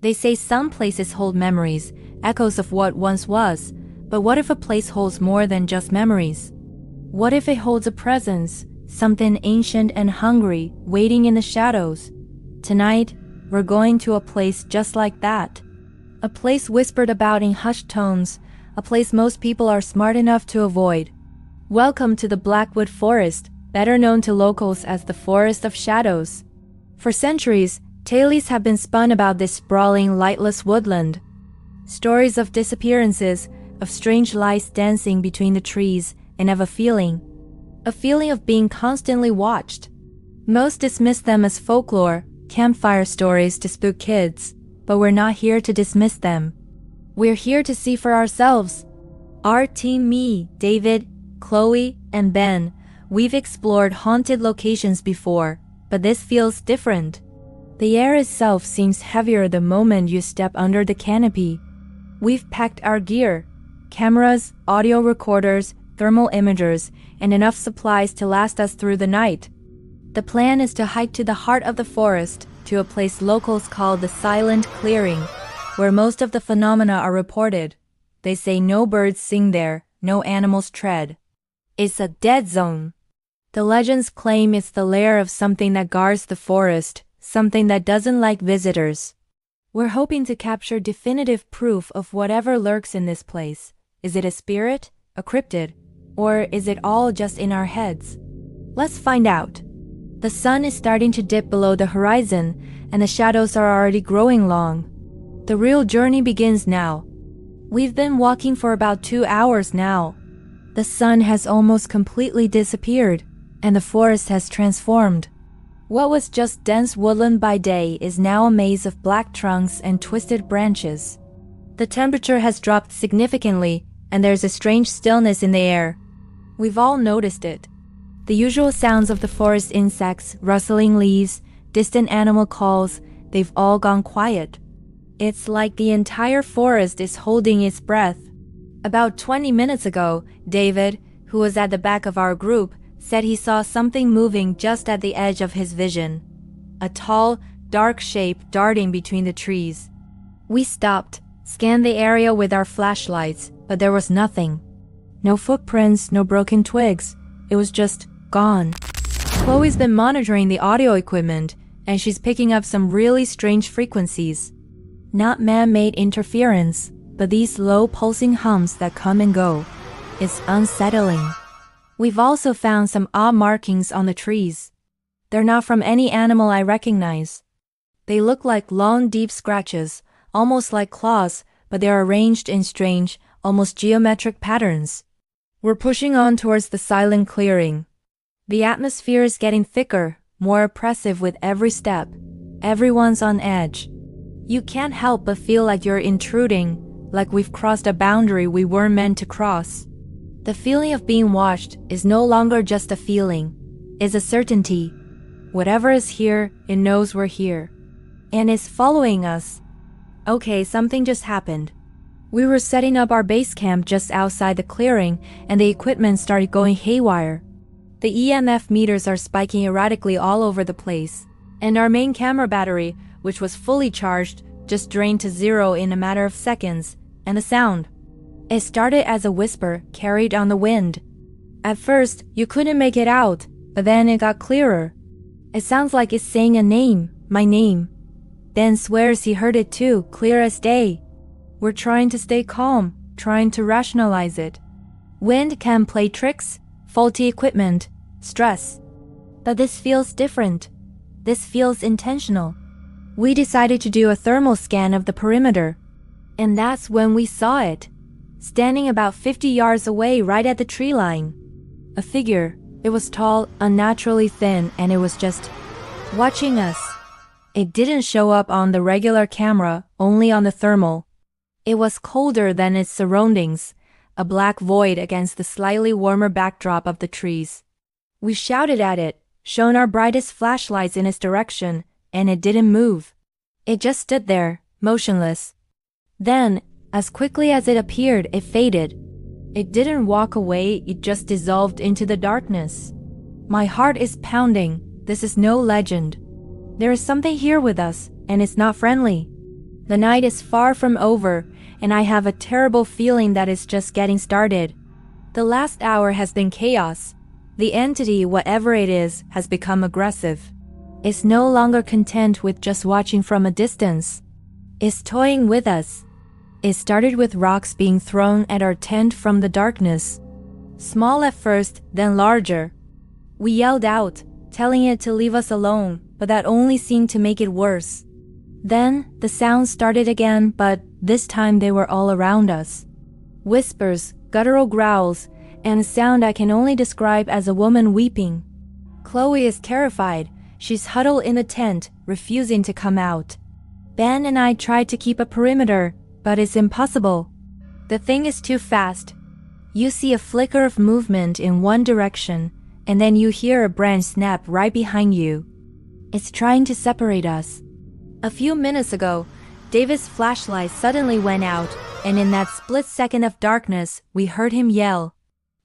They say some places hold memories, echoes of what once was, but what if a place holds more than just memories? What if it holds a presence, something ancient and hungry, waiting in the shadows? Tonight, we're going to a place just like that. A place whispered about in hushed tones, a place most people are smart enough to avoid. Welcome to the Blackwood Forest, better known to locals as the Forest of Shadows. For centuries, tales have been spun about this sprawling, lightless woodland. Stories of disappearances, of strange lights dancing between the trees, and of a feeling of being constantly watched. Most dismiss them as folklore, campfire stories to spook kids, but we're not here to dismiss them. We're here to see for ourselves. Our team, me, David, Chloe, and Ben, we've explored haunted locations before, but this feels different. The air itself seems heavier the moment you step under the canopy. We've packed our gear, cameras, audio recorders, thermal imagers, and enough supplies to last us through the night. The plan is to hike to the heart of the forest, to a place locals call the Silent Clearing, where most of the phenomena are reported. They say no birds sing there, no animals tread. It's a dead zone. The legends claim it's the lair of something that guards the forest, something that doesn't like visitors. We're hoping to capture definitive proof of whatever lurks in this place. Is it a spirit, a cryptid, or is it all just in our heads? Let's find out. The sun is starting to dip below the horizon, and the shadows are already growing long. The real journey begins now. We've been walking for about 2 hours now. The sun has almost completely disappeared, and the forest has transformed. What was just dense woodland by day is now a maze of black trunks and twisted branches. The temperature has dropped significantly, and there's a strange stillness in the air. We've all noticed it. The usual sounds of the forest, insects, rustling leaves, distant animal calls, they've all gone quiet. It's like the entire forest is holding its breath. About 20 minutes ago, David, who was at the back of our group, said he saw something moving just at the edge of his vision. A tall, dark shape darting between the trees. We stopped, scanned the area with our flashlights, but there was nothing. No footprints, no broken twigs. It was just gone. Chloe's been monitoring the audio equipment, and she's picking up some really strange frequencies. Not man-made interference, but these low pulsing hums that come and go. It's unsettling. We've also found some odd markings on the trees. They're not from any animal I recognize. They look like long, deep scratches, almost like claws, but they're arranged in strange, almost geometric patterns. We're pushing on towards the Silent Clearing. The atmosphere is getting thicker, more oppressive with every step. Everyone's on edge. You can't help but feel like you're intruding, like we've crossed a boundary we weren't meant to cross. The feeling of being watched is no longer just a feeling. It's a certainty. Whatever is here, it knows we're here. And is following us. Okay, something just happened. We were setting up our base camp just outside the clearing, and the equipment started going haywire. The EMF meters are spiking erratically all over the place, and our main camera battery, which was fully charged, just drained to zero in a matter of seconds, and the sound. It started as a whisper carried on the wind. At first, you couldn't make it out, but then it got clearer. It sounds like it's saying a name, my name. Ben swears he heard it too, clear as day. We're trying to stay calm, trying to rationalize it. Wind can play tricks, faulty equipment, stress. But this feels different. This feels intentional. We decided to do a thermal scan of the perimeter. And that's when we saw it. Standing about 50 yards away right at the tree line. A figure. It was tall, unnaturally thin, and it was just watching us. It didn't show up on the regular camera, only on the thermal. It was colder than its surroundings, a black void against the slightly warmer backdrop of the trees. We shouted at it, shone our brightest flashlights in its direction, and it didn't move. It just stood there, motionless. Then, as quickly as it appeared, it faded. It didn't walk away, it just dissolved into the darkness. My heart is pounding. This is no legend. There is something here with us, and it's not friendly. The night is far from over, and I have a terrible feeling that it's just getting started. The last hour has been chaos. The entity, whatever it is, has become aggressive. It's no longer content with just watching from a distance. It's toying with us. It started with rocks being thrown at our tent from the darkness. Small at first, then larger. We yelled out, telling it to leave us alone, but that only seemed to make it worse. Then, the sounds started again, but this time they were all around us. Whispers, guttural growls, and a sound I can only describe as a woman weeping. Chloe is terrified. She's huddled in the tent, refusing to come out. Ben and I tried to keep a perimeter, but it's impossible. The thing is too fast. You see a flicker of movement in one direction, and then you hear a branch snap right behind you. It's trying to separate us. A few minutes ago, David's flashlight suddenly went out, and in that split second of darkness, we heard him yell.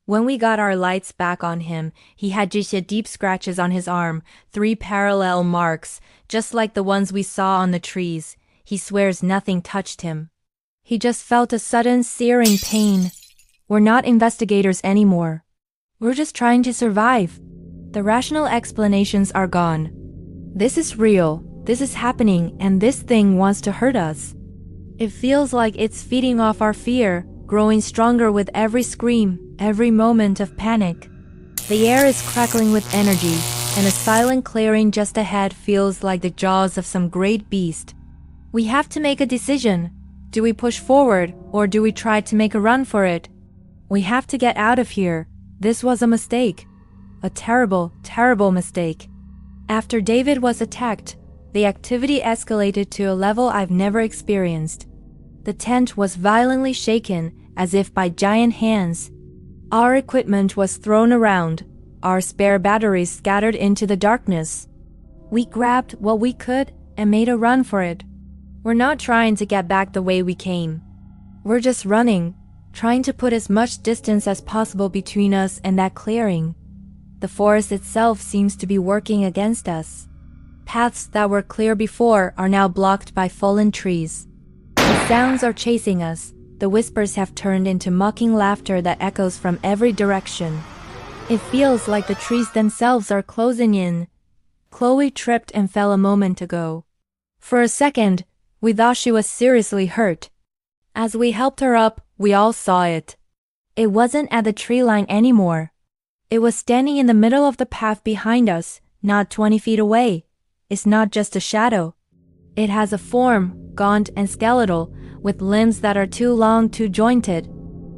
When we got our lights back on him, he had just deep scratches on his arm, 3 parallel marks, just like the ones we saw on the trees. He swears nothing touched him. He just felt a sudden searing pain. We're not investigators anymore. We're just trying to survive. The rational explanations are gone. This is real, this is happening, and this thing wants to hurt us. It feels like it's feeding off our fear, growing stronger with every scream, every moment of panic. The air is crackling with energy, and a silent clearing just ahead feels like the jaws of some great beast. We have to make a decision. Do we push forward, or do we try to make a run for it? We have to get out of here. This was a mistake. A terrible, terrible mistake. After David was attacked, the activity escalated to a level I've never experienced. The tent was violently shaken, as if by giant hands. Our equipment was thrown around, our spare batteries scattered into the darkness. We grabbed what we could and made a run for it. We're not trying to get back the way we came. We're just running, trying to put as much distance as possible between us and that clearing. The forest itself seems to be working against us. Paths that were clear before are now blocked by fallen trees. The sounds are chasing us. The whispers have turned into mocking laughter that echoes from every direction. It feels like the trees themselves are closing in. Chloe tripped and fell a moment ago. For a second, we thought she was seriously hurt. As we helped her up, we all saw it. It wasn't at the tree line anymore. It was standing in the middle of the path behind us, not 20 feet away. It's not just a shadow. It has a form, gaunt and skeletal, with limbs that are too long, too jointed.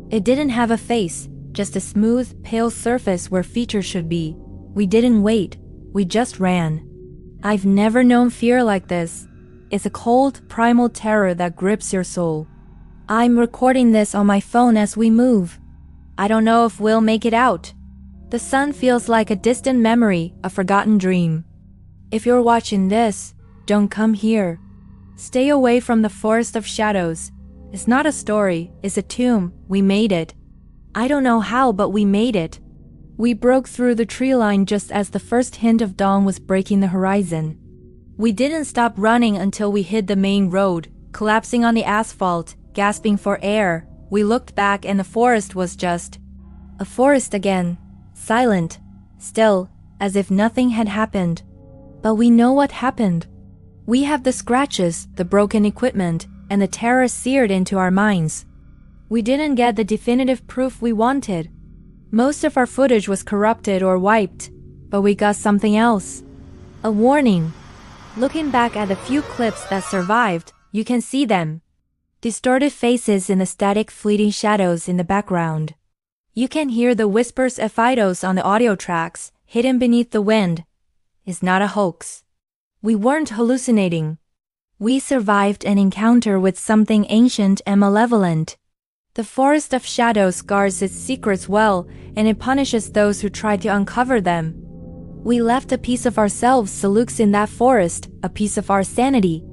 It didn't have a face, just a smooth, pale surface where features should be. We didn't wait. We just ran. I've never known fear like this. It's a cold, primal terror that grips your soul. I'm recording this on my phone as we move. I don't know if we'll make it out. The sun feels like a distant memory, a forgotten dream. If you're watching this, don't come here. Stay away from the forest of shadows. It's not a story, it's a tomb. We made it. I don't know how, but we made it. We broke through the tree line just as the first hint of dawn was breaking the horizon. We didn't stop running until we hit the main road, collapsing on the asphalt, gasping for air. We looked back and the forest was just a forest again, silent, still, as if nothing had happened. But we know what happened. We have the scratches, the broken equipment, and the terror seared into our minds. We didn't get the definitive proof we wanted. Most of our footage was corrupted or wiped, but we got something else. A warning. Looking back at the few clips that survived, you can see them. Distorted faces in the static fleeting shadows in the background. You can hear the whispers of idols on the audio tracks, hidden beneath the wind. It's not a hoax. We weren't hallucinating. We survived an encounter with something ancient and malevolent. The forest of shadows guards its secrets well, and it punishes those who try to uncover them. We left a piece of ourselves salutes in that forest, a piece of our sanity.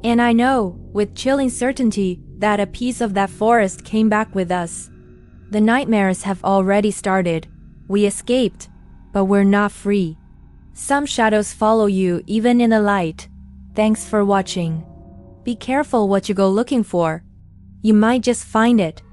And I know, with chilling certainty, that a piece of that forest came back with us. The nightmares have already started. We escaped, but we're not free. Some shadows follow you even in the light. Thanks for watching. Be careful what you go looking for. You might just find it.